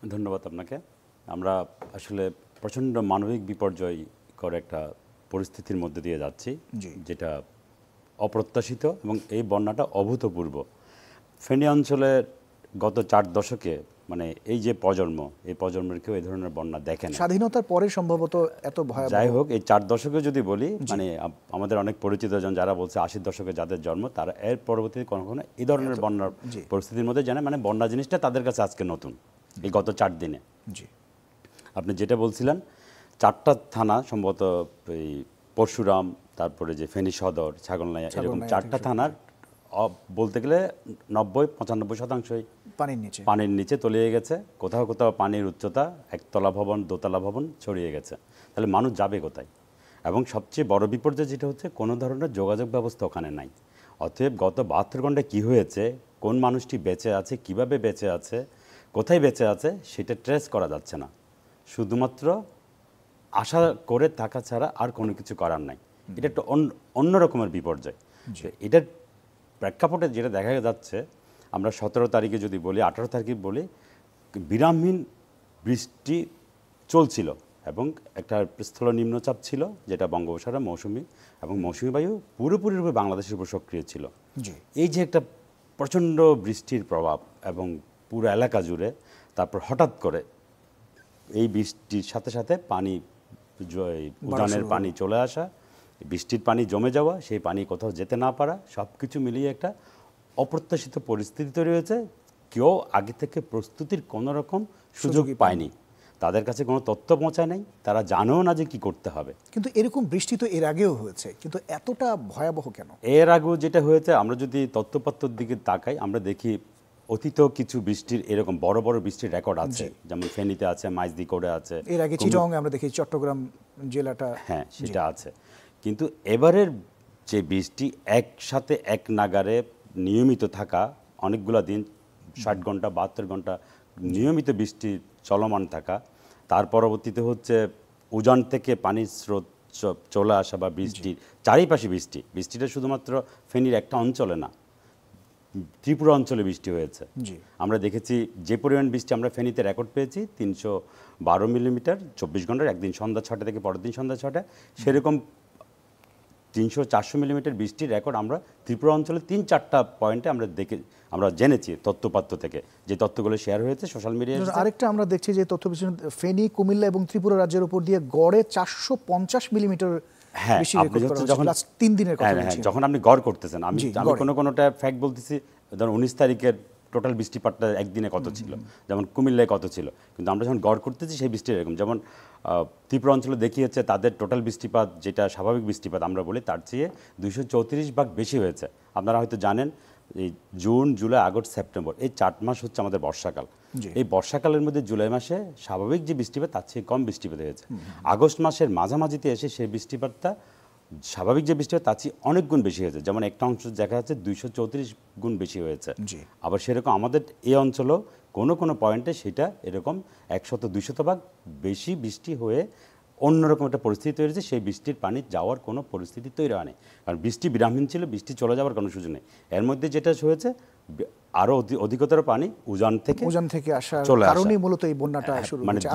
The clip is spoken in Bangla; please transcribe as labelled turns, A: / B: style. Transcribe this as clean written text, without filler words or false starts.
A: ধন্যবাদ আপনাকে। আমরা আসলে প্রচণ্ড মানবিক বিপর্যয়কর একটা পরিস্থিতির মধ্যে দিয়ে যাচ্ছি, যেটা অপ্রত্যাশিত এবং এই বন্যাটা অভূতপূর্ব। ফেনী অঞ্চলে গত 4 দশকে মানে এই যে প্রজন্ম, এই প্রজন্মের কেউ এই ধরনের বন্যা দেখে না।
B: স্বাধীনতার পরে সম্ভবত এত ভয়াবহ।
A: যাই হোক, এই 4 দশকে যদি বলি, মানে আমাদের অনেক পরিচিত জন যারা বলছে 80 দশকে যাদের জন্ম, তারা এর পরবর্তীতে কখনো এই ধরনের বন্যার পরিস্থিতির মধ্যে জানে, মানে বন্যা জিনিসটা তাদের কাছে আজকে নতুন, এই গত 4 দিনে। আপনি যেটা বলছিলেন, 4টা থানা সম্ভবত, এই পরশুরাম, তারপরে যে ফেনী সদর, ছাগলনাইয়া, এরকম 4টা থানার বলতে গেলে 90-95% পানির নিচে তলিয়ে গেছে। কোথাও কোথাও পানির উচ্চতা একতলা ভবন, দোতলা ভবন ছড়িয়ে গেছে। তাহলে মানুষ যাবে কোথায়? এবং সবচেয়ে বড় বিপর্যয় যেটা হচ্ছে, কোনো ধরনের যোগাযোগ ব্যবস্থা ওখানে নাই। অতএব গত 72 ঘন্টায় কী হয়েছে, কোন মানুষটি বেঁচে আছে, কিভাবে বেঁচে আছে, কোথায় বেঁচে আছে, সেটা ট্রেস করা যাচ্ছে না। শুধুমাত্র আশা করে থাকা ছাড়া আর কোনো কিছু করার নাই। এটা একটা অন্য রকমের বিপর্যয়। এটার প্রেক্ষাপটে যেটা দেখা যাচ্ছে, আমরা 17 তারিখে যদি বলি, 18 তারিখে বলি, বিরামহীন বৃষ্টি চলছিল এবং একটা স্থল নিম্নচাপ ছিল, যেটা বঙ্গোপসাগরে মৌসুমি এবং মৌসুমি বায়ু পুরোপুরিভাবে বাংলাদেশের উপর সক্রিয় ছিল। এই যে একটা প্রচণ্ড বৃষ্টির প্রভাব এবং পুরো এলাকা জুড়ে, তারপর হঠাৎ করে এই বৃষ্টির সাথে সাথে পানি, উজানের পানি চলে আসা, বৃষ্টির পানি জমে যাওয়া, সেই পানি কোথাও যেতে না পারা, সব কিছু মিলিয়ে একটা অপ্রত্যাশিত পরিস্থিতি তৈরি হয়েছে। কেউ আগে থেকে প্রস্তুতির কোনো রকম সুযোগ পায়নি, তাদের কাছে কোনো তথ্য পৌঁছায় নাই, তারা জানেও না যে কি করতে হবে।
B: কিন্তু এরকম বৃষ্টি তো এর আগেও হয়েছে, কিন্তু এতটা ভয়াবহ কেন?
A: এর আগেও যেটা হয়েছে, আমরা যদি তথ্যপত্রের দিকে তাকাই, আমরা দেখি অতীতেও কিছু বৃষ্টির এরকম বড় বড় বৃষ্টির রেকর্ড আছে, যেমন ফেনীতে আছে, মাইজদিকোড়ে আছে,
B: এর আগে চিটং আমরা দেখি, চট্টগ্রাম জেলাটা,
A: হ্যাঁ সেটা আছে। কিন্তু এবারের যে বৃষ্টি একসাথে এক নাগারে নিয়মিত থাকা, অনেকগুলো দিন 60 ঘন্টা 72 ঘন্টা নিয়মিত বৃষ্টি চলমান থাকা, তার পরবর্তীতে হচ্ছে উজান থেকে পানির স্রোত চলে আসা বা বৃষ্টির চারিপাশে বৃষ্টিটা শুধুমাত্র ফেনীর একটা অঞ্চলে না, ত্রিপুরা অঞ্চলে বৃষ্টি হয়েছে। আমরা দেখেছি যে পরিমাণ বৃষ্টি আমরা ফেনীতে রেকর্ড পেয়েছি, 312 মিলিমিটার 24 ঘন্টার, একদিন সন্ধ্যা 6টা থেকে পরের দিন সন্ধ্যা 6টা, সেরকম 300-400 মিলিমিটার বৃষ্টির রেকর্ড আমরা ত্রিপুরা অঞ্চলে 3-4টা পয়েন্টে আমরা জেনেছি তথ্যপাত্র থেকে, যে তথ্যগুলো শেয়ার হয়েছে সোশ্যাল মিডিয়ায়।
B: আরেকটা আমরা দেখছি যে তথ্য ফেনী, কুমিল্লা এবং ত্রিপুরা রাজ্যের উপর দিয়ে গড়ে 450 মিলিমিটার।
A: হ্যাঁ, যখন আপনি গড় করতেছেন, আমি কোনোটা ফ্যাক্ট বলতেছি, ধরুন 19 তারিখের টোটাল বৃষ্টিপাতটা একদিনে কত ছিল, যেমন কুমিল্লায় কত ছিল, কিন্তু আমরা যখন গড় করতেছি সেই বৃষ্টি এরকম, যেমন ত্রিপুরা অঞ্চলে দেখিয়েছে তাদের টোটাল বৃষ্টিপাত, যেটা স্বাভাবিক বৃষ্টিপাত আমরা বলি, তার চেয়ে 234 ভাগ বেশি হয়েছে। আপনারা হয়তো জানেন, এই জুন, জুলাই, আগস্ট, সেপ্টেম্বর, এই 4 মাস হচ্ছে আমাদের বর্ষাকাল। এই বর্ষাকালের মধ্যে জুলাই মাসে স্বাভাবিক যে বৃষ্টিপাত, তার চেয়ে কম বৃষ্টিপাত হয়েছে। আগস্ট মাসের মাঝামাঝিতে এসে সেই বৃষ্টিপাতটা স্বাভাবিক যে বৃষ্টি হয় তার চেয়ে অনেক গুণ বেশি হয়েছে, যেমন একটা অংশ দেখা যাচ্ছে 234 গুণ বেশি হয়েছে। আবার সেরকম আমাদের এই অঞ্চলেও কোনো কোনো পয়েন্টে সেটা এরকম 100-200 ভাগ বেশি বৃষ্টি হয়ে অন্যরকম একটা পরিস্থিতি তৈরি হয়েছে। সেই বৃষ্টির পানি যাওয়ার কোনো পরিস্থিতি তৈরি হয়নি, কারণ বৃষ্টি বিরামহীন ছিল, বৃষ্টি চলে যাওয়ার কোনো সুযোগ নেই। এর মধ্যে যেটা হয়েছে, আরও অধিকতর পানি উজান থেকে
B: আসার কারণেই মূলত এই বন্যাটা শুরু হয়েছে।